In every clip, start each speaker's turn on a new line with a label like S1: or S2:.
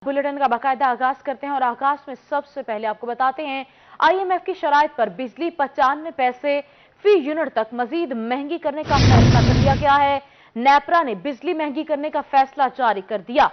S1: Bulletin का बाकायदा आगाज करते हैं और आगाज में सबसे पहले आपको बताते हैं आईएमएफ की शराइत पर बिजली 95 पैसे फी यूनिट तक मजीद महंगी करने का फैसला कर लिया गया है। नेपरा ने बिजली महंगी करने का फैसला जारी कर दिया।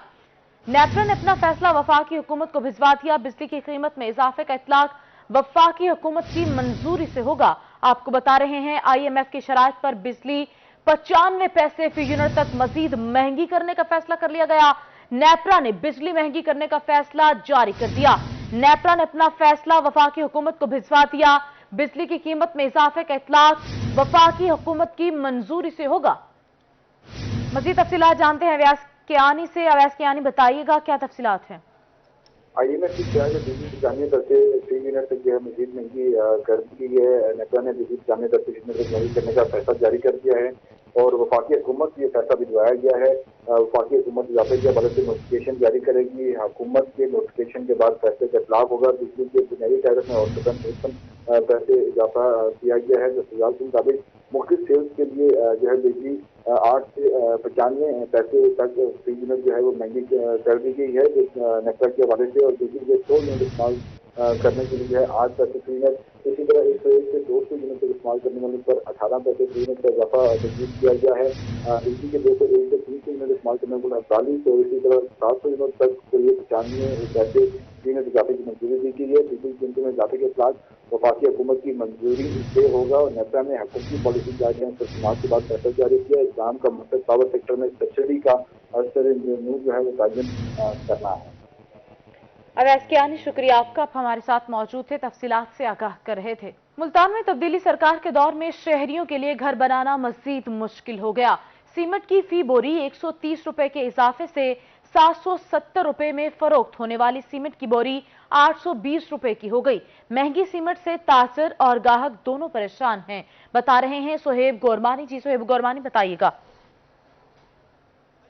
S1: नेपरा ने अपना फैसला वफाकी हुकूमत को भिजवा दिया। बिजली की कीमत में इजाफे का इतलाक वफाकी हुकूमत की मंजूरी से होगा। आपको बता रहे हैं आईएमएफ की शराइत पर बिजली 95 पैसे फी यूनिट तक मजीद महंगी करने का फैसला कर लिया गया। नेपरा ने बिजली महंगी करने का फैसला जारी कर दिया। नेपरा ने अपना फैसला वफाकी हुकूमत को भिजवा दिया। बिजली की कीमत में इजाफे का इतलाक वफाकी हुकूमत की मंजूरी से होगा। मजीद तफसीलात जानते हैं अवैस कियानी से। अवैस कियानी, बताइएगा क्या तफसीलात हैं?
S2: आईएमएफ की शराइत बिजली की जानिया दर से 3 यूनिट तक जो है मजीद महंगी कर दी है। नेपरा ने बिजली की जानिया दर से यूनिट तक महंगी करने का फैसला जारी कर दिया है और वफाकी हुकूमत को ये फैसला भिजवाया गया है। वफाकी हुकूमत इजाफे के हवाले से नोटिफिकेशन जारी करेगी। हुकूमत के नोटिफिकेशन के बाद फैसले का इतलाक होगा। बिजली के बुनियादी टैरिफ में औसतन पैसे इजाफा किया गया है। दस्तावेज के मुताबिक मुख्तलिफ सेल्स के लिए जो है बिजली 8 से 95 पैसे तक फी यूनिट जो है वो महंगी कर दी गई है नेपरा के हवाले से। और बिजली के 100 यूनिट इस्तेमाल करने के लिए जो है 8 पैसे फी यूनिट, इसी तरह 101 से 200 यूनिट तक इस्तेमाल करने वाले पर 18 पैसे फी यूनिट का इजाफा तजवीज़ किया गया है। बिजली के 201 से 300 यूनिट इस्तेमाल करने वाले 48 और इसी तरह 700 यूनिट तक के लिए 95 पैसे फी यूनिट इजाफे की मंजूरी दी गई है। बिजली की कीमतों में इजाफे के इतलाक वफाकी हुकूमत की मंजूरी से होगा और नेपरा ने हुकूमती पॉलिसी गाइडलाइन पर समाज के बाद फैसला जारी किया। इस्लाम का मकसद पावर सेक्टर में सब्सिडी का असर जो है वो तायन करना है।
S1: अवैस कियानी, शुक्रिया आपका। आप हमारे साथ मौजूद थे, तफसीलात से आगाह कर रहे थे। मुल्तान में तब्दीली सरकार के दौर में शहरियों के लिए घर बनाना मजीद मुश्किल हो गया। सीमेंट की फी बोरी 130 रुपए के इजाफे से 770 रुपए में फरोख्त होने वाली सीमेंट की बोरी 820 रुपए की हो गई। महंगी सीमेंट से ताजर और गाहक दोनों परेशान हैं, बता रहे हैं सुहेब गोरमानी। जी सुहेब गोरमानी, बताइएगा।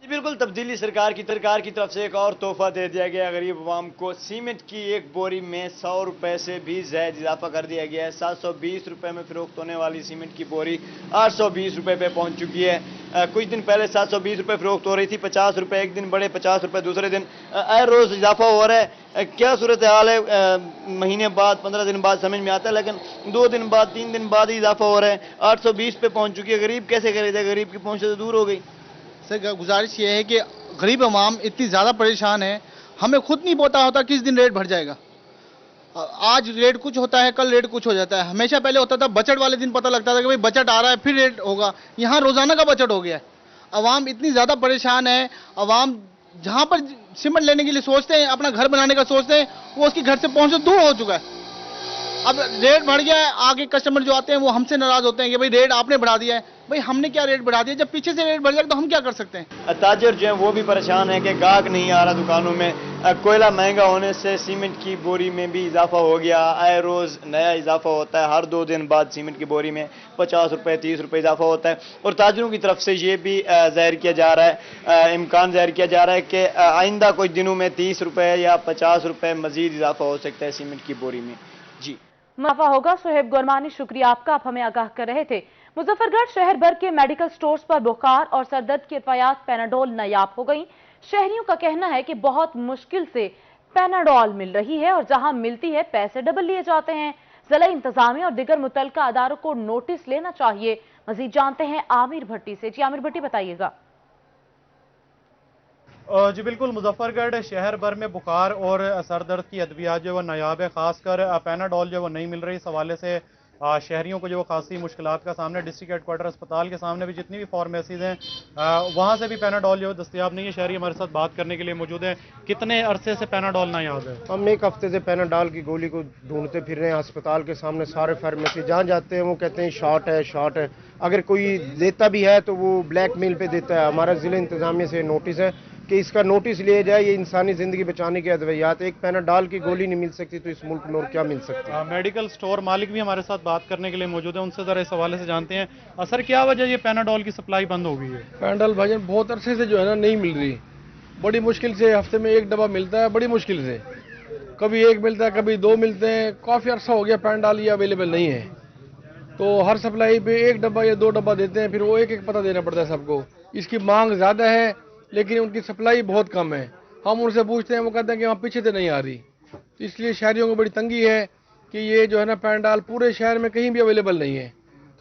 S3: जी बिल्कुल, तब्दीली सरकार की तरफ से एक और तोहफा दे दिया गया गरीब अवाम को। सीमेंट की एक बोरी में 100 रुपए से भी ज़्यादा इजाफा कर दिया गया है। 720 रुपए में फरोख्त होने वाली सीमेंट की बोरी 820 रुपए पे पहुंच चुकी है। कुछ दिन पहले 720 रुपए फरोख्त हो रही थी, 50 रुपए एक दिन बढ़े, 50 रुपए दूसरे दिन, हर रोज इजाफा हो रहा है। क्या सूरत हाल है? महीने बाद, 15 दिन बाद समझ में आता है, लेकिन 2 दिन बाद, 3 दिन बाद ही इजाफा हो रहा है। 820 पे पहुंच चुकी है। गरीब कैसे खरीदे? गरीब की पहुंच से दूर हो गई।
S4: सर, गुजारिश ये है कि गरीब अवाम इतनी ज़्यादा परेशान है, हमें खुद नहीं पता होता किस दिन रेट बढ़ जाएगा। आज रेट कुछ होता है, कल रेट कुछ हो जाता है। हमेशा पहले होता था बजट वाले दिन पता लगता था कि भाई बजट आ रहा है फिर रेट होगा। यहाँ रोज़ाना का बजट हो गया है। अवाम इतनी ज़्यादा परेशान है। अवाम जहाँ पर सीमेंट लेने के लिए सोचते हैं, अपना घर बनाने का सोचते हैं, वो उसके घर से पहुँचने दूर हो चुका है। अब रेट बढ़ गया है, आगे कस्टमर जो आते हैं वो हमसे नाराज होते हैं कि भाई रेट आपने बढ़ा दिया है। भाई हमने क्या रेट बढ़ा दिया? जब पीछे से रेट बढ़ जाएगा तो हम क्या कर सकते हैं?
S3: ताजर जो है वो भी परेशान है कि गाहक नहीं आ रहा दुकानों में। कोयला महंगा होने से सीमेंट की बोरी में भी इजाफा हो गया। आए रोज नया इजाफा होता है। हर 2 दिन बाद सीमेंट की बोरी में 50 रुपए 30 रुपए इजाफा होता है। और ताजरों की तरफ से ये भी जाहिर किया जा रहा है, इम्कान जाहिर किया जा रहा है कि आइंदा कुछ दिनों में 30 रुपए या 50 रुपए मजीद इजाफा हो सकता है सीमेंट की बोरी में। जी
S1: मुनाफा होगा। सुहेब गोरमानी, शुक्रिया आपका। आप हमें आगाह कर रहे थे। मुजफ्फरगढ़ शहर भर के मेडिकल स्टोर्स पर बुखार और सरदर्द की अद्वियात पैनाडोल नायाब हो गई। शहरियों का कहना है कि बहुत मुश्किल से पैनाडोल मिल रही है और जहां मिलती है पैसे डबल लिए जाते हैं। जिला इंतजामिया और दिगर मुतल्लिका अदारों को नोटिस लेना चाहिए। मजीद जानते हैं आमिर भट्टी से। जी आमिर भट्टी, बताइएगा।
S5: जी बिल्कुल, मुजफ्फरगढ़ शहर भर में बुखार और सर दर्द की अद्वियात जो वो नायाब है। खासकर पैनाडोल जो वो नहीं मिल रही। इस हवाले से शहरियों को जो वो खासी मुश्किलात का सामने, डिस्ट्रिक्ट हेडक्वार्टर अस्पताल के सामने भी जितनी भी फार्मेसीज हैं वहाँ से भी पैनाडोल जो दस्तयाब नहीं है। शहरी हमारे साथ बात करने के लिए मौजूद हैं। कितने अरसे से पैनाडोल नायाब है?
S6: हम 1 हफ्ते से पैनाडोल की गोली को ढूंढते फिर रहे हैं। अस्पताल के सामने सारे फार्मेसी जहाँ जाते हैं वो कहते हैं शॉर्ट है, शॉर्ट है। अगर कोई देता भी है तो वो ब्लैक मेल पे देता है। हमारा जिला इंतजामिया से नोटिस है कि इसका नोटिस लिया जाए। ये इंसानी जिंदगी बचाने की अद्वियात, एक पैनाडोल की गोली नहीं मिल सकती तो इस मुल्क में और क्या मिल सकती है?
S5: मेडिकल स्टोर मालिक भी हमारे साथ बात करने के लिए मौजूद है, उनसे जरा इस हवाले से जानते हैं। सर, क्या वजह ये पैनाडोल की सप्लाई बंद हो गई है?
S7: पैनाडोल भाईजान बहुत अरसे से जो है ना नहीं मिल रही। बड़ी मुश्किल से हफ्ते में 1 डब्बा मिलता है, बड़ी मुश्किल से। कभी 1 मिलता है, कभी 2 मिलते हैं। काफ़ी अरसा हो गया पैनाडोल ये अवेलेबल नहीं है। तो हर सप्लाई पे 1 डब्बा या 2 डब्बा देते हैं, फिर वो एक पता देना पड़ता है सबको। इसकी मांग ज़्यादा है लेकिन उनकी सप्लाई बहुत कम है। हम उनसे पूछते हैं, वो कहते हैं कि वहाँ पीछे से नहीं आ रही। तो इसलिए शहरियों को बड़ी तंगी है कि ये जो है ना पैंडाल पूरे शहर में कहीं भी अवेलेबल नहीं है।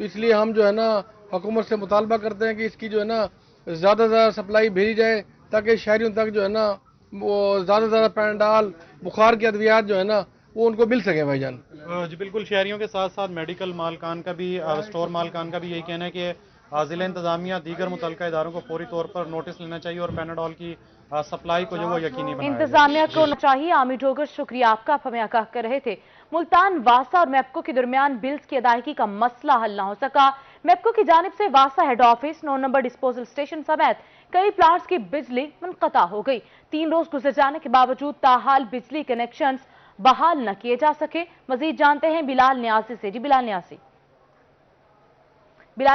S7: तो इसलिए हम जो है ना हुकूमत से मुतालबा करते हैं कि इसकी जो है ना ज़्यादा से ज़्यादा सप्लाई भेजी जाए, ताकि शहरियों तक जो है ना वो ज़्यादा से ज़्यादा पैंडाल, बुखार की अद्वियात जो है ना वो उनको मिल सके भाईजान।
S5: जी बिल्कुल, शहरियों के साथ साथ मेडिकल मालकान का भी, स्टोर मालकान का भी यही कहना है कि ज़िला इंतजामिया दीगर मुतल्लिका इदारों को फौरी तौर पर नोटिस लेना चाहिए और पैनाडोल की सप्लाई को जो वो यकीनी बनाया जाए।
S1: इंतजामिया को चाहिए। आमिर डोगर, शुक्रिया आपका, आप हमें आगाह कर रहे थे। मुल्तान, वासा और मैप्को के दरमियान बिल्स की अदायगी का मसला हल न हो सका। मैप्को की जानिब से वासा head office, 9 number disposal station समेत कई प्लांट्स की बिजली मुनक़ता हो गई। 3 रोज गुजर जाने के बावजूद ताहाल बिजली कनेक्शन बहाल न किए जा सके। मजीद जानते हैं बिलाल न्यासी से। जी बिलाल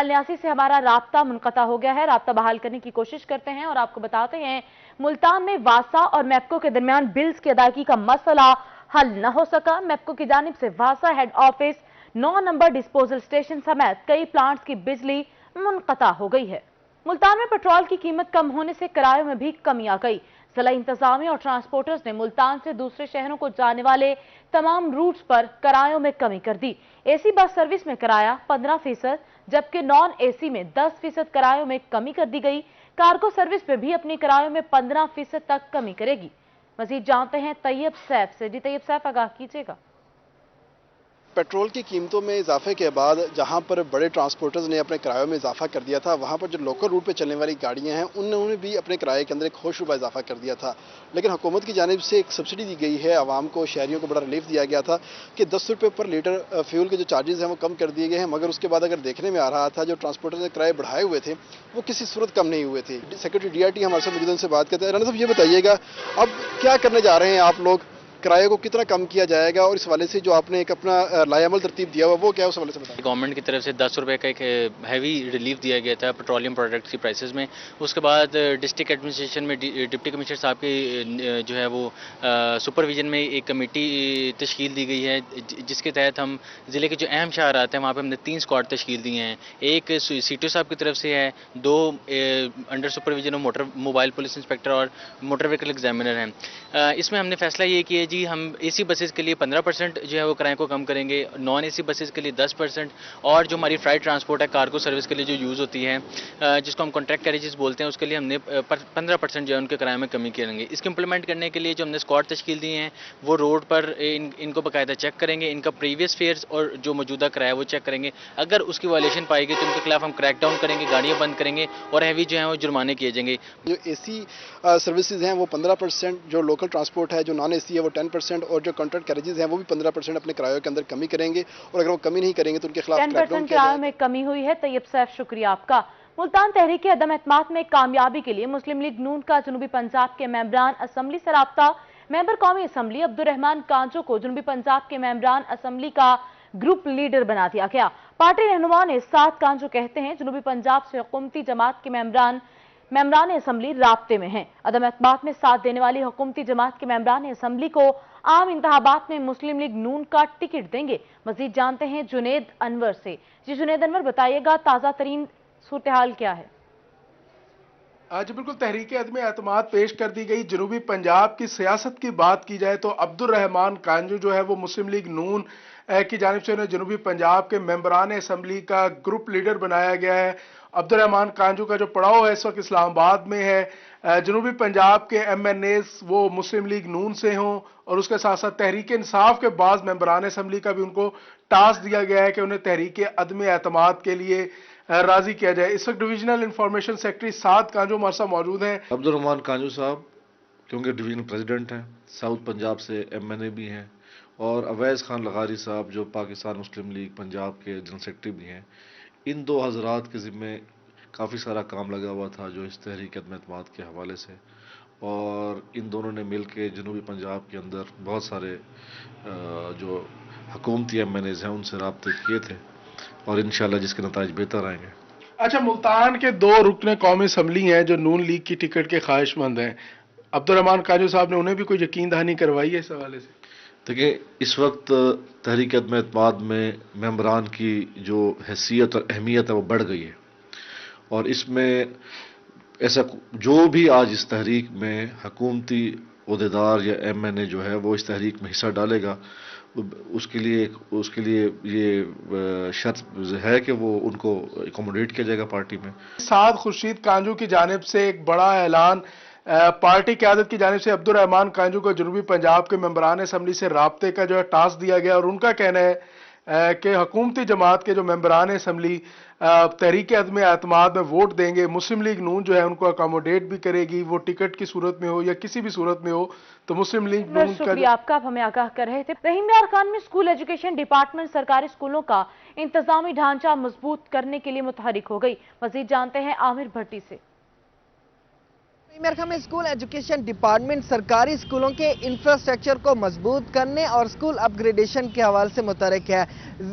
S1: न्यासी से हमारा राब्ता मुनक़ता हो गया है, राब्ता बहाल करने की कोशिश करते हैं और आपको बताते हैं मुल्तान में वासा और मैप्को के दरमियान बिल्स की अदायगी का मसला हल न हो सका। मैप्को की जानिब से वासा head office, 9 number disposal station समेत कई प्लांट्स की बिजली मुनक़ता हो गई है। मुल्तान में पेट्रोल की कीमत कम होने से किरायों में भी कमी आ गई। जिला इंतजामिया और ट्रांसपोर्टर्स ने मुल्तान से दूसरे शहरों को जाने वाले तमाम रूट्स पर किरायों में कमी कर दी। एसी बस सर्विस में किराया 15%, जबकि नॉन एसी में 10% किरायों में कमी कर दी गई। कार्गो सर्विस में भी अपनी किरायों में 15% तक कमी करेगी। मजीद जानते हैं तैयब सैफ से। जी तैयब सैफ, आगाह कीजिएगा।
S8: पेट्रोल की कीमतों में इजाफे के बाद जहां पर बड़े ट्रांसपोर्टर्स ने अपने किरायों में इजाफा कर दिया था, वहां पर जो लोकल रूट पे चलने वाली गाड़ियां हैं उन्होंने भी अपने किराए के अंदर एक होशरुबा इजाफा कर दिया था। लेकिन हुकूमत की जानिब से एक सब्सिडी दी गई है, आवाम को, शहरियों को बड़ा रिलीफ दिया गया था कि 10 रुपये पर लीटर फ्यूल के जो चार्जेस हैं वो कम कर दिए गए हैं। मगर उसके बाद अगर देखने में आ रहा था जो ट्रांसपोर्टर ने किराए बढ़ाए हुए थे वो किसी सूरत कम नहीं हुए थे। सेक्रेटरी DRT हमारे साथ मौजूद, उनसे बात करते हैं। राना साहब, ये बताइएगा अब क्या करने जा रहे हैं आप लोग, किराए को कितना कम किया जाएगा और इस हवाले से जो आपने एक अपना लाएअमल तरतीब दिया हुआ वो क्या है, उस हवाले से बताइए।
S9: गवर्नमेंट की तरफ से 10 रुपये का एक हैवी रिलीफ दिया गया था पेट्रोलियम प्रोडक्ट्स की प्राइसेस में। उसके बाद डिस्ट्रिक्ट एडमिनिस्ट्रेशन में डिप्टी कमिश्नर साहब की जो है वो सुपरविजन में एक कमेटी तश्कील दी गई है, जिसके तहत हम ज़िले के जो अहम शहरात हैं वहाँ पर हमने 3 स्क्वाड तश्कील दिए हैं। एक CTO साहब की तरफ से है, 2 under supervision of mobile police inspector और मोटर व्हीकल एग्जामिनर हैं। इसमें हमने फैसला ये किया जी, हम AC बसेस के लिए 15% जो है वो किराए को कम करेंगे, नॉन AC बसेस के लिए 10%, और जो हमारी फ्लाइट ट्रांसपोर्ट है, कार्गो सर्विस के लिए जो यूज़ होती है, जिसको हम कॉन्ट्रैक्ट कैरेजेस बोलते हैं, उसके लिए हमने 15% जो है उनके किराए में कमी करेंगे। इसको इंप्लीमेंट करने के लिए जो हमने स्क्वाड तश्कील दिए हैं वो रोड पर इनको बाकायदा चेक करेंगे, इनका प्रीवियस फेयर्स और जो मौजूदा किराया वो चेक करेंगे। अगर उसकी वायलेशन पाई गई तो उनके खिलाफ हम क्रैक डाउन करेंगे, गाड़ियाँ बंद करेंगे और हैवी जो है वो जुर्माने किए जाएंगे।
S8: जो AC सर्विसेज हैं वो 15%, जो लोकल ट्रांसपोर्ट है, जो नॉन AC है वो 10%, और जो कॉन्ट्रैक्ट कैरेजेस हैं वो भी 15% अपने किरायों के अंदर कमी करेंगे, और अगर वो कमी नहीं करेंगे तो उनके खिलाफ
S1: 10% किरायों में कमी हुई है। तैयब सैफ, शुक्रिया आपका। मुल्तान तहरीक अदम एतमाद में कामयाबी के लिए मुस्लिम लीग नून का जनूबी पंजाब के मेंबरान असम्बली से राब्ता। मेंबर कौमी असम्बली अब्दुर्रहमान कांजो को जनूबी पंजाब के मेंबरान असम्बली का ग्रुप लीडर बना दिया गया। पार्टी रहनुमा ने साथ कांजो कहते हैं जनूबी पंजाब से हुकूमती जमात के मेंबरान असम्बली राब्ते में हैं। अदम एतमाद में साथ देने वाली हुकूमती जमात के मेंबरान असम्बली को आम इंतखाबात में मुस्लिम लीग नून का टिकट देंगे। मजीद जानते हैं जुनेद अनवर से। जी जुनेद अनवर, बताइएगा ताज़ा तरीन सूरत हाल क्या है?
S10: आज बिल्कुल तहरीक अदम एतमाद पेश कर दी गई। जनूबी पंजाब की सियासत की बात की जाए तो अब्दुर्रहमान कांजू जो है वो मुस्लिम लीग नून की जानिब से उन्हें जनूबी पंजाब के मेंबरान असम्बली का ग्रुप लीडर बनाया गया है। अब्दुर्रहमान कांजू का जो पड़ाव है इस वक्त इस्लामाबाद में है। जनूबी पंजाब के MNAs वो मुस्लिम लीग नून से हों, और उसके साथ साथ तहरीक इंसाफ के बाद मेंबरान असम्बली का भी उनको टास्क दिया गया है कि उन्हें तहरीक अदम एतमाद के लिए राजी किया जाए। इस वक्त डिविजनल इंफॉर्मेशन सेक्रेटरी साद कांजू हमारे साथ मौजूद हैं।
S11: अब्दुर्रहमान कांजू साहब क्योंकि डिवीजनल प्रेसिडेंट हैं, साउथ पंजाब से MNA भी हैं, और अवैस खान लगारी साहब जो पाकिस्तान मुस्लिम लीग पंजाब के जनरल सेक्रेटरी भी हैं। इन 2 हजरात के ज़िम्मे काफ़ी सारा काम लगा हुआ था जो इस तहरीक अदम एतमाद के हवाले से, और इन दोनों ने मिल के जनूबी पंजाब के अंदर बहुत सारे जो हुकूमती MNAs हैं उनसे राब्ते किए थे, और इंशाल्लाह जिसके नताइज बेहतर आएंगे।
S10: अच्छा, मुल्तान के 2 रुकने कौमी असम्बली हैं जो नून लीग की टिकट के ख्वाहिशमंद हैं। अब्दुर्रहमान काजू साहब ने उन्हें भी कोई यकीन दहानी करवाई है इस हवाले से?
S11: देखिए, इस वक्त तहरीक अदम एतमाद में मेंबरान की जो हैसियत और अहमियत है वो बढ़ गई है, और इसमें ऐसा जो भी आज इस तहरीक में हुकूमती ओहदेदार या MNA जो है वो इस तहरीक में हिस्सा डालेगा, उसके लिए ये शर्त है कि वो उनको एकोमोडेट किया जाएगा पार्टी में।
S10: साद खुर्शीद कांजू की जानिब से एक बड़ा ऐलान पार्टी क़यादत की जानिब से अब्दुर रहमान कांजू को जनूबी पंजाब के मेंबरान असम्बली से राब्ते का जो है टास्क दिया गया, और उनका कहना है कि हुकूमती जमात के जो मेंबरान असम्बली तहरीक अदम एतमाद में वोट देंगे, मुस्लिम लीग नून जो है उनको अकोमोडेट भी करेगी, वो टिकट की सूरत में हो या किसी भी सूरत में हो, तो मुस्लिम लीग नून का।
S1: शुक्रिया आपका, आप हमें आगाह कर रहे थे। रहीम यार खान में स्कूल एजुकेशन डिपार्टमेंट सरकारी स्कूलों का इंतजामी ढांचा मजबूत करने के लिए मुतहरिक हो गई। मजीद जानते हैं आमिर भट्टी से।
S12: मेरे ख्याल में स्कूल एजुकेशन डिपार्टमेंट सरकारी स्कूलों के इंफ्रास्ट्रक्चर को मजबूत करने और स्कूल अपग्रेडेशन के हवाले से मुतहरिक है।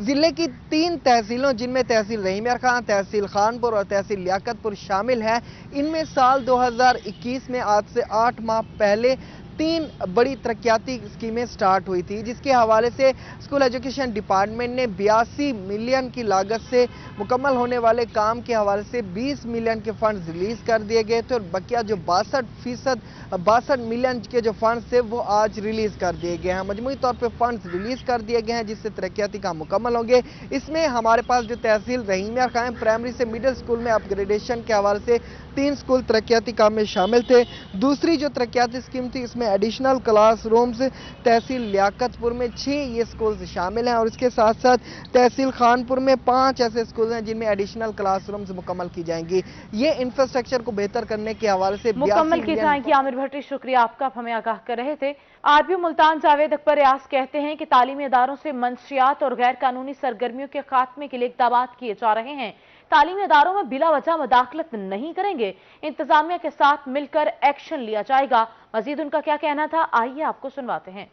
S12: जिले की 3 तहसीलों, जिनमें तहसील रहीम यार खान, तहसील खानपुर और तहसील लियाकतपुर शामिल है, इनमें साल 2021 में आज से 8 माह पहले 3 बड़ी तरक्याती स्कीमें स्टार्ट हुई थी, जिसके हवाले से स्कूल एजुकेशन डिपार्टमेंट ने 82 मिलियन की लागत से मुकम्मल होने वाले काम के हवाले से 20 मिलियन के फंड्स रिलीज कर दिए गए थे, और बकिया जो 62 मिलियन के जो फंड्स थे वो आज रिलीज कर दिए गए हैं। मजमूई तौर पर फंड्स रिलीज कर दिए गए हैं, जिससे तरक्याती काम मुकम्मल होंगे। इसमें हमारे पास जो तहसील रहीम यार खान प्राइमरी से मिडिल स्कूल में अपग्रेडेशन के हवाले से 3 स्कूल तरक्याती काम में शामिल थे। दूसरी जो तरक्याती स्कीम थी, इसमें एडिशनल क्लास रूम्स तहसील लियाकतपुर में 6 ये स्कूल शामिल हैं, और इसके साथ साथ तहसील खानपुर में 5 ऐसे स्कूल हैं जिनमें एडिशनल क्लास रूम्स मुकम्मल की जाएंगी। ये इंफ्रास्ट्रक्चर को बेहतर करने के हवाले से
S1: मुकम्मल की जाएंगी। आमिर भट्टी, शुक्रिया आपका, आप हमें आगाह कर रहे थे। RBO मुल्तान जावेद अकबर रियाज कहते हैं कि तालीमी इदारों से मंशियात और गैर कानूनी सरगर्मियों के खात्मे के लिए इक़दाम किए जा रहे हैं। तालीमी इदारों में बिला वजह मुदाखलत नहीं करेंगे, इंतजामिया के साथ मिलकर एक्शन लिया जाएगा। मजीद उनका क्या कहना था, आइए आपको सुनवाते हैं।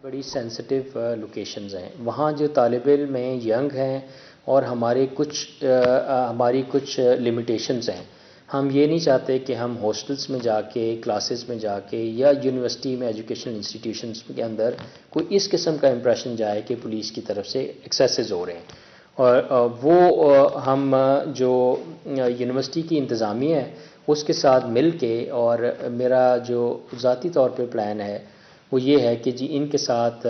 S13: बड़ी सेंसिटिव लोकेशंस हैं, वहाँ जो तालिब इल्म में यंग हैं और हमारी कुछ लिमिटेशंस हैं। हम ये नहीं चाहते कि हम हॉस्टल्स में जाके, क्लासेस में जाके या यूनिवर्सिटी में, एजुकेशनल इंस्टीट्यूशंस के अंदर कोई इस किस्म का इंप्रेशन जाए कि पुलिस की तरफ से एक्सेसेस हो रहे हैं। और वो हम जो यूनिवर्सिटी की इंतज़ामिया है उसके साथ मिल के, और मेरा जो ज़ाती तौर पे प्लान है वो ये है कि जी इनके साथ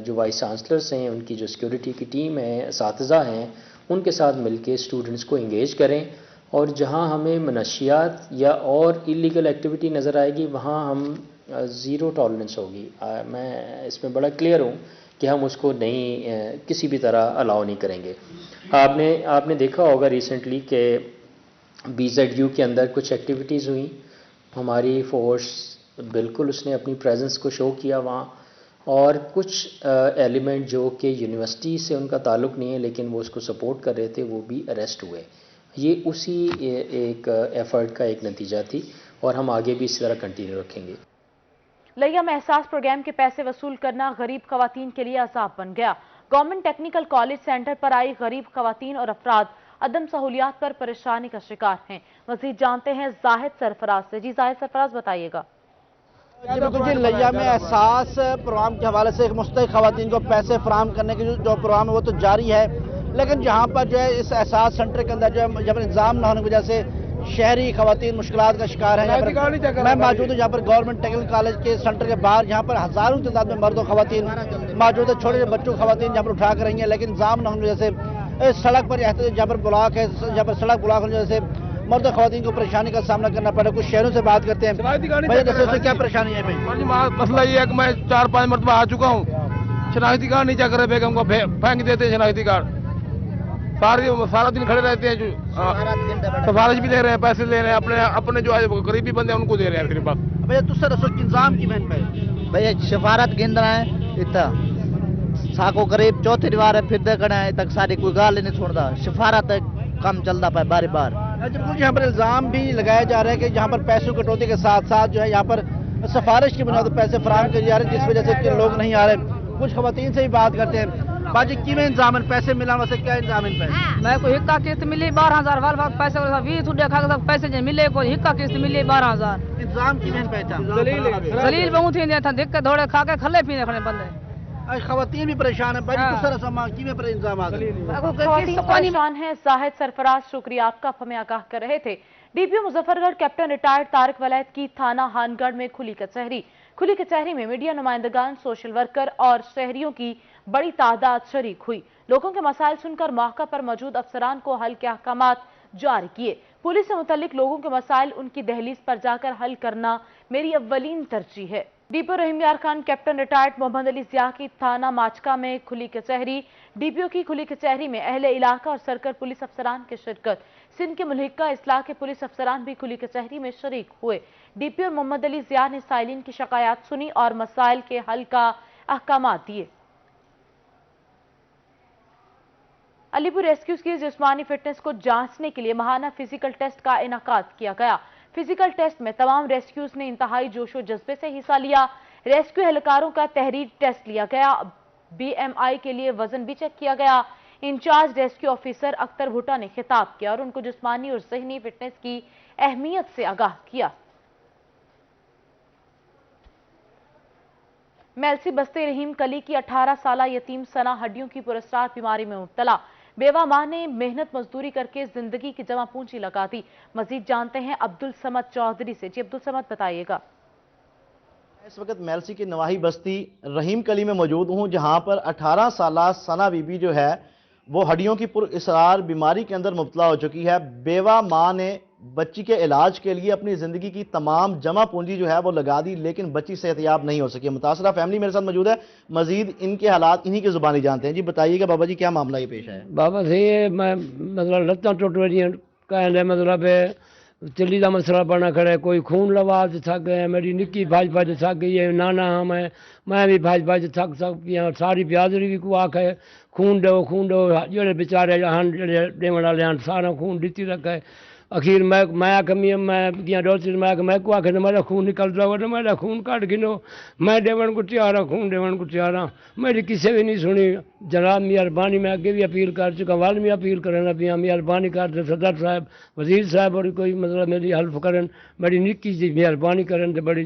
S13: जो वाइस चांसलर्स हैं, उनकी जो सिक्योरिटी की टीम है, असातिज़ा हैं, उनके साथ मिल के स्टूडेंट्स को इंगेज करें, और जहाँ हमें मनशियात या और इलीगल एक्टिविटी नज़र आएगी वहाँ हम ज़ीरो टॉलरेंस होगी। मैं इसमें बड़ा क्लियर हूँ कि हम उसको नहीं किसी भी तरह अलाउ नहीं करेंगे। आपने देखा होगा रिसेंटली कि BZU के अंदर कुछ एक्टिविटीज़ हुई, हमारी फोर्स बिल्कुल उसने अपनी प्रेजेंस को शो किया वहाँ, और कुछ एलिमेंट जो कि यूनिवर्सिटी से उनका ताल्लुक़ नहीं है लेकिन वो उसको सपोर्ट कर रहे थे, वो भी अरेस्ट हुए। ये उसी एक एफर्ट का एक नतीजा थी, और हम आगे भी इसी तरह कंटिन्यू रखेंगे।
S1: लिया में एहसास प्रोग्राम के पैसे वसूल करना गरीब खवातीन के लिए अज़ाब बन गया। गवर्नमेंट टेक्निकल कॉलेज सेंटर पर आई गरीब खवातीन और अफराद अदम सहूलियात पर परेशानी का शिकार हैं। मज़ीद जानते हैं जाहिद सरफराज से। जी जाहिद सरफराज, बताइएगा।
S14: बिल्कुल जी, लिया में एहसास प्रोग्राम के हवाले से मुस्तहिक खवातीन को पैसे फराहम करने के जो प्रोग्राम है वो तो जारी है, लेकिन जहाँ पर जो है इस एहसास सेंटर के अंदर जो है जब इंतजाम न होने की वजह से शहरी खवातीन मुश्किलात का शिकार है। मैं मौजूद हूँ यहाँ पर गवर्नमेंट टेक्निकल कॉलेज के सेंटर के बाहर, यहाँ पर हजारों की तादाद में मर्द और खवातीन मौजूद है। छोटे छोटे बच्चों खवातीन यहाँ पर उठा कर रही हैं, लेकिन इंतजाम न होने की वजह से सड़क पर जहाँ पर ब्लॉक है, जहाँ पर सड़क ब्लॉक होने की वजह से मर्द और खवातीन को परेशानी का सामना करना पड़ा। कुछ शहरों से बात करते हैं, भाई क्या परेशानी है? भाई
S7: मसला ये है कि मैं 4-5 मरतबा आ चुका हूँ, शनाख्ती कार्ड नहीं चेक कर रहे, बेगम को फेंक देते हैं शनाख्ती कार्ड, सारा दिन खड़े रहते हैं, सिफारिश भी दे रहे हैं, पैसे ले रहे हैं, अपने जो गरीबी बंदे हैं उनको दे रहे हैं सिर्फ बस।
S14: भैया तुझसे रसो इंतजाम की मैन पे
S15: भैया सिफारत गिन रहे हैं इतना साको गरीब चौथी दीवार है, फिर देखना है तक सारी कोई गाल नहीं छोड़ता, सिफारत कम चलता पाए बारी बार।
S14: बिल्कुल, यहाँ पर इल्जाम भी लगाया जा रहा है कि यहाँ पर पैसों कटौती के साथ साथ जो है यहाँ पर सिफारिश की बुनियाद पर पैसे फराहम किए जा रहे हैं, जिस वजह से लोग नहीं आ रहे। कुछ खवातीन से भी बात करते हैं, बाजी किमें इंतजाम पैसे मिला वैसे क्या इंतजाम पे?
S16: मैं को हिक्का किस्त मिली 12,000 वाल पैसे 20 देखा के पैसे मिले, कोई हिक्का किस्त मिली 12,000।
S14: इंतजाम किमें पैसा
S16: जलील बहुत ही था, देख के थोड़े खा के खले पीने खड़े बंदे।
S14: खवातीन भी परेशान है,
S1: परेशान है। जाहिद सरफराज, शुक्रिया आपका, हमें आगाह कर रहे थे। DPO Muzaffargarh captain retired Tariq Walaid की थाना हानगढ़ में खुली कचहरी में मीडिया नुमाइंदगान, सोशल वर्कर और शहरियों की बड़ी तादाद शरीक हुई। लोगों के मसाइल सुनकर मौका पर मौजूद अफसरान को हल के अहकामात जारी किए। पुलिस से मुतल्लिक लोगों के मसाइल उनकी दहलीज पर जाकर हल करना मेरी अव्वलीन तरजीह है। डीपीओ रहीम यार खान कैप्टन रिटायर्ड मोहम्मद अली जिया की थाना माचका में खुली कचहरी। डीपीओ की खुली कचहरी में अहले इलाका और सर्कल पुलिस अफसरान की शिरकत। सिंध के मुल्हिका इस्लाह के पुलिस अफसरान भी खुली कचहरी में शरीक हुए। डीपीओ मोहम्मद अली जिया ने साइलिन की शिकायत सुनी और मसाइल के हल का अहकामात दिए। अलीपुर रेस्क्यूज की जिस्मानी फिटनेस को जांचने के लिए माहाना फिजिकल टेस्ट का इनेकाद किया गया। फिजिकल टेस्ट में तमाम रेस्क्यूज ने इंतहाई जोशो जज्बे से हिस्सा लिया। रेस्क्यू एहलकारों का तहरीर टेस्ट लिया गया। बीएमआई के लिए वजन भी चेक किया गया। इंचार्ज रेस्क्यू ऑफिसर अख्तर भुट्टा ने खिताब किया और उनको जिस्मानी और ज़हनी फिटनेस की अहमियत से आगाह किया। मेलसी बस्ती रहीम कली की 18 साला यतीम सना हड्डियों की पुरस्कार बीमारी में मुब्तला। बेवा मां ने मेहनत मजदूरी करके जिंदगी की जमा पूंजी लगा दी। मजीद जानते हैं अब्दुल समद चौधरी से। जी अब्दुल समद, बताइएगा।
S14: इस वक्त मेलसी की नवाही बस्ती रहीम कली में मौजूद हूं, जहां पर 18 साला सना बीबी जो है वो हड्डियों की पुरअसरार बीमारी के अंदर मुब्तला हो चुकी है। बेवा मां ने बच्ची के इलाज के लिए अपनी जिंदगी की तमाम जमा पूंजी जो है वो लगा दी, लेकिन बच्ची सेहतयाब नहीं हो सकी। मुतासरा फैमिली मेरे साथ मौजूद है, मजीद इनके हालात इन्हीं की जुबानी जानते हैं। जी बताइएगा बाबा जी, क्या मामला ये पेश है?
S17: बाबा सही है, मैं मतलब लत्तां टुट रही कहने मतलब चली का मसला बना खड़ा है। कोई खून लवाज थक गए, मेरी निक्की भाज भाज थक गई है, नाना हम है, मैं भी भाज भाज थक गई। सारी ब्यादरी भी को आख है खून दो जेड़े बेचारे हन जेड़े देवन वाले हन सारा खून दिती रखा है। अखीर मैं आखमी मैं दिया डॉक्टर मैं को आखे मेरा खून निकल रहा है, मेरा खून काट गिनो, मैं देवन को तैयार हाँ, खून देवन को तैयार हाँ। मेरी किसी भी नहीं सुनी। जनाब मेहरबानी, मैं अगे भी अपील कर चुका, वाल भी अपील करना पिया, मेहरबानी कर सदर साहब, वजीर साहब और कोई मतलब मेरी हेल्प करन, बड़ी निक्की जी मेहरबानी करन, बड़ी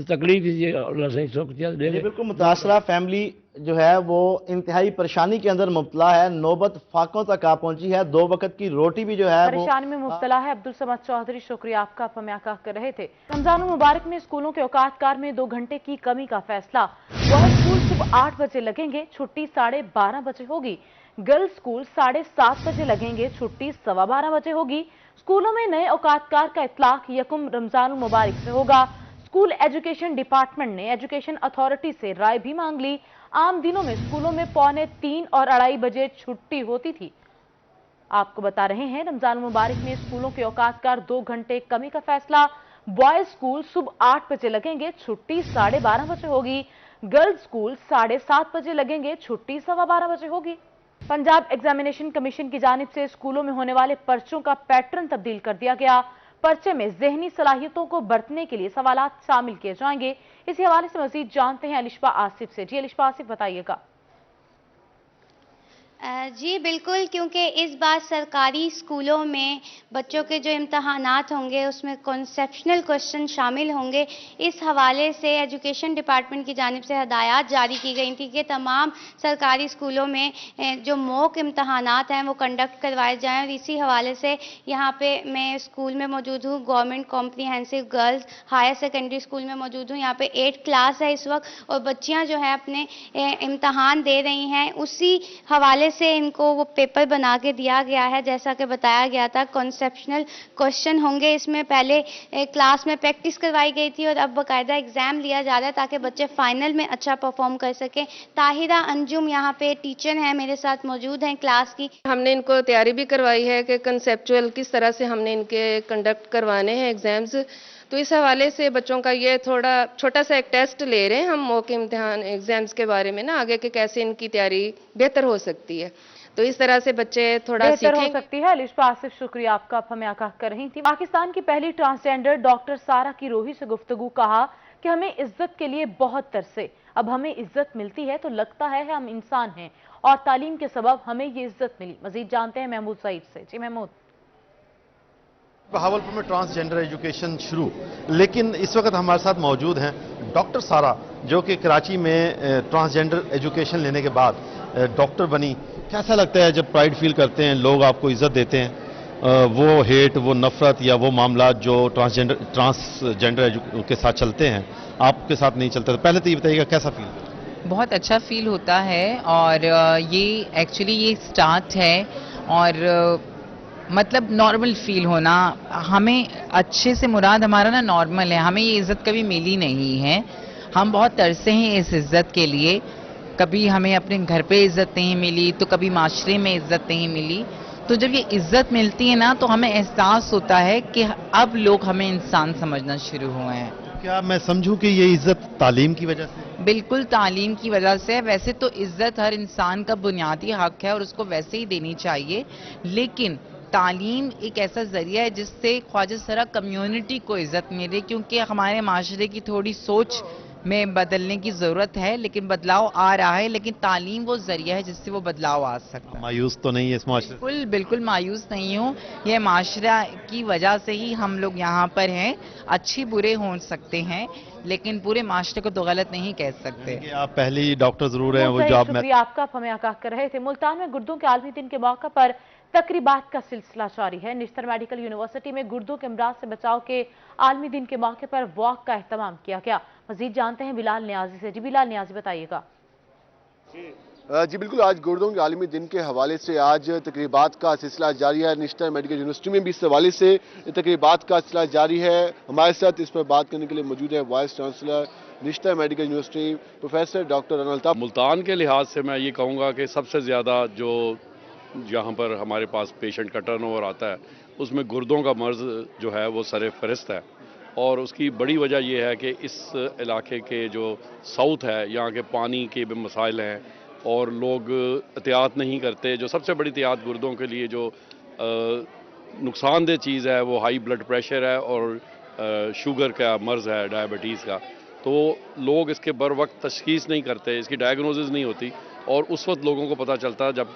S17: तकलीफ अल्लाह सही सुख दे।
S14: बिल्कुल मुतासरा फैमिली जो है वो इंतहाई परेशानी के अंदर मुब्तला है, नौबत फाकों तक आ पहुंची है। 2 वक्त की रोटी भी जो है
S1: परेशानी में मुब्तला है। अब्दुल समद चौधरी, शुक्रिया आपका, आप हमें आगाह कर रहे थे। रमजान मुबारक में स्कूलों के औकातकार में 2 घंटे की कमी का फैसला। बॉयज स्कूल सुबह 8 बजे लगेंगे, छुट्टी 12:30 बजे होगी। गर्ल्स स्कूल 7:30 बजे लगेंगे, छुट्टी 12:15 बजे होगी। स्कूलों में नए औकातकार का इतलाक 1 रमजान मुबारक से होगा। स्कूल एजुकेशन डिपार्टमेंट ने एजुकेशन अथॉरिटी से राय भी मांग ली। आम दिनों में स्कूलों में 2:45 और 2:30 बजे छुट्टी होती थी। आपको बता रहे हैं रमजान मुबारक में स्कूलों के औकातकार 2 घंटे कमी का फैसला। बॉयज स्कूल सुबह 8 बजे लगेंगे, छुट्टी 12:30 बजे होगी। गर्ल्स स्कूल 7:30 बजे लगेंगे, छुट्टी 12:15 बजे होगी। पंजाब एग्जामिनेशन कमीशन की जानिब से स्कूलों में होने वाले पर्चों का पैटर्न तब्दील कर दिया गया। पर्चे में ज़हनी सलाहियतों को बरतने के लिए सवालात शामिल किए जाएंगे। इसी हवाले से मजीद जानते हैं अलिशबा आसिफ से। जी अलिशबा आसिफ, बताइएगा।
S18: जी बिल्कुल, क्योंकि इस बार सरकारी स्कूलों में बच्चों के जो इम्तहानात होंगे उसमें कॉन्सेप्शनल क्वेश्चन शामिल होंगे। इस हवाले से एजुकेशन डिपार्टमेंट की जानिब से हदायत जारी की गई थी कि तमाम सरकारी स्कूलों में जो मॉक इम्तहानात हैं वो कंडक्ट करवाए जाएं। और इसी हवाले से यहाँ पे मैं स्कूल में मौजूद हूँ, government comprehensive girls higher secondary school में मौजूद हूँ। यहाँ पे 8 क्लास है इस वक्त और बच्चियाँ जो है अपने इम्तहान दे रही हैं। उसी हवाले से इनको वो पेपर बना के दिया गया है, जैसा कि बताया गया था। कॉन्सेप्शनल क्वेश्चन होंगे इसमें। पहले क्लास में प्रैक्टिस करवाई गई थी और अब बाकायदा एग्जाम लिया जा रहा है ताकि बच्चे फाइनल में अच्छा परफॉर्म कर सकें। ताहिरा अंजुम यहाँ पे टीचर हैं, मेरे साथ मौजूद हैं क्लास की।
S19: हमने इनको तैयारी भी करवाई है कि कंसेप्चुअल किस तरह से हमने इनके कंडक्ट करवाने हैं एग्जाम्स। तो इस हवाले से बच्चों का ये थोड़ा छोटा सा एक टेस्ट ले रहे हैं हम मॉक इम्तिहान एग्जाम्स के बारे में ना, आगे के कैसे इनकी तैयारी बेहतर हो सकती है। तो इस तरह से बच्चे थोड़ा
S1: बेहतर हो सकती है। अलिशबा आसिफ, शुक्रिया आपका, आप हमें आगाह कर रही थी। पाकिस्तान की पहली ट्रांसजेंडर डॉक्टर सारा की रोही से गुफ्तगू, कहा कि हमें इज्जत के लिए बहुत तरसे, अब हमें इज्जत मिलती है तो लगता है हम इंसान हैं और तालीम के सबब हमें ये इज्जत मिली। मजीद जानते हैं महमूद सईद से। जी महमूद।
S20: बहावलपुर में ट्रांसजेंडर एजुकेशन शुरू, लेकिन इस वक्त हमारे साथ मौजूद हैं डॉक्टर सारा, जो कि कराची में ट्रांसजेंडर एजुकेशन लेने के बाद डॉक्टर बनी। कैसा लगता है जब प्राइड फील करते हैं, लोग आपको इज्जत देते हैं? वो हेट, वो नफरत या वो मामला जो ट्रांसजेंडर के साथ चलते हैं, आपके साथ नहीं चलते। तो पहले तो ये बताइएगा कैसा फील?
S21: बहुत अच्छा फील होता है और ये एक्चुअली ये स्टार्ट है और मतलब नॉर्मल फील होना, हमें अच्छे से मुराद हमारा ना नॉर्मल है, हमें ये इज़्ज़त कभी मिली नहीं है। हम बहुत तरसे हैं इस इज़्ज़त के लिए, कभी हमें अपने घर पे इज़्ज़त नहीं मिली तो कभी माशरे में इज़्ज़त नहीं मिली। तो जब ये इज़्ज़त मिलती है ना तो हमें एहसास होता है कि अब लोग हमें इंसान समझना शुरू हुए हैं।
S20: क्या मैं समझूं कि ये इज़्ज़त तालीम की वजह से?
S21: बिल्कुल तालीम की वजह से। वैसे तो इज़्ज़त हर इंसान का बुनियादी हक है और उसको वैसे ही देनी चाहिए, लेकिन तालीम एक ऐसा ज़रिया है जिससे ख्वाजा सरा कम्युनिटी को इज़्ज़त मिले, क्योंकि हमारे माशरे की थोड़ी सोच में बदलने की ज़रूरत है, लेकिन बदलाव आ रहा है। लेकिन तालीम वो ज़रिया है जिससे वो बदलाव आ सकता है।
S20: मायूस तो नहीं है इस माशरे?
S21: बिल्कुल बिल्कुल मायूस नहीं हूँ, ये माशरा की वजह से ही हम लोग यहाँ पर हैं। अच्छे बुरे हो सकते हैं लेकिन पूरे माशरे को तो गलत नहीं कह सकते।
S20: आप पहली डॉक्टर जरूर हैं, वो जॉब में।
S1: शुक्रिया आपका, आप हमें आगाह कर रहे थे। मुल्तान में गुर्दों के आलमी दिन के मौके पर तकरीबात का सिलसिला जारी है। निश्तर मेडिकल यूनिवर्सिटी में गुर्दों के अमराज से बचाव के आलमी दिन के मौके पर वॉक का एहतमाम किया गया। मजीद जानते हैं बिलाल नियाजी से। जी बिलाल नियाजी, बताइएगा।
S22: जी बिल्कुल, आज गुर्दों के आलमी दिन के हवाले से आज तकरीबात का सिलसिला जारी है। निश्तर मेडिकल यूनिवर्सिटी में भी इस हवाले से तकरीबात का सिलसिला जारी है। हमारे साथ इस पर बात करने के लिए मौजूद है vice chancellor Nishtar medical university professor doctor अनल्ताफ।
S23: मुल्तान के लिहाज से मैं ये कहूँगा कि सबसे ज़्यादा जो जहाँ पर हमारे पास पेशेंट का टर्नओवर आता है उसमें गुर्दों का मर्ज जो है वो सरे फहरिस्त है, और उसकी बड़ी वजह यह है कि इस इलाके के जो साउथ है यहाँ के पानी के भी मसाइल हैं और लोग एहतियात नहीं करते। जो सबसे बड़ी एहतियात गुर्दों के लिए जो नुकसानदेह चीज़ है वो हाई ब्लड प्रेशर है और शुगर का मर्ज़ है, डायबिटीज़ का। तो लोग इसके बर वक्त तशखीस नहीं करते, इसकी डायग्नोसिस नहीं होती और उस वक्त लोगों को पता चलता है जब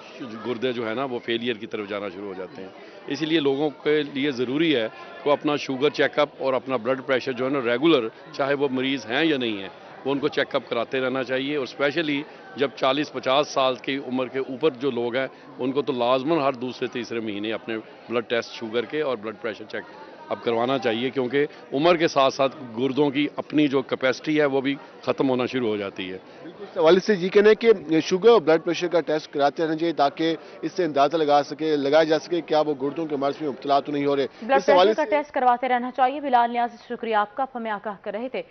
S23: गुर्दे जो है ना वो फेलियर की तरफ जाना शुरू हो जाते हैं। इसीलिए लोगों के लिए ज़रूरी है कि अपना शुगर चेकअप और अपना ब्लड प्रेशर जो है ना रेगुलर, चाहे वो मरीज़ हैं या नहीं है, वो उनको चेकअप कराते रहना चाहिए। और स्पेशली जब 40-50 साल की उम्र के ऊपर जो लोग हैं उनको तो लाजमन हर दूसरे तीसरे महीने अपने ब्लड टेस्ट शुगर के और ब्लड प्रेशर चेक अब करवाना चाहिए, क्योंकि उम्र के साथ साथ गुर्दों की अपनी जो कैपेसिटी है वो भी ख़त्म होना शुरू हो जाती है।
S22: इस हवाले से ये कहना है कि शुगर और ब्लड प्रेशर का टेस्ट कराते रहना चाहिए ताकि इससे अंदाजा लगाया जा सके क्या वो गुर्दों के मर्ज में मुब्तला तो नहीं हो रहे।
S1: ब्लड प्रेशर का टेस्ट करवाते रहना चाहिए। बिलाल नियाज़ी, शुक्रिया आपका, आप हमें आगाह कर रहे थे।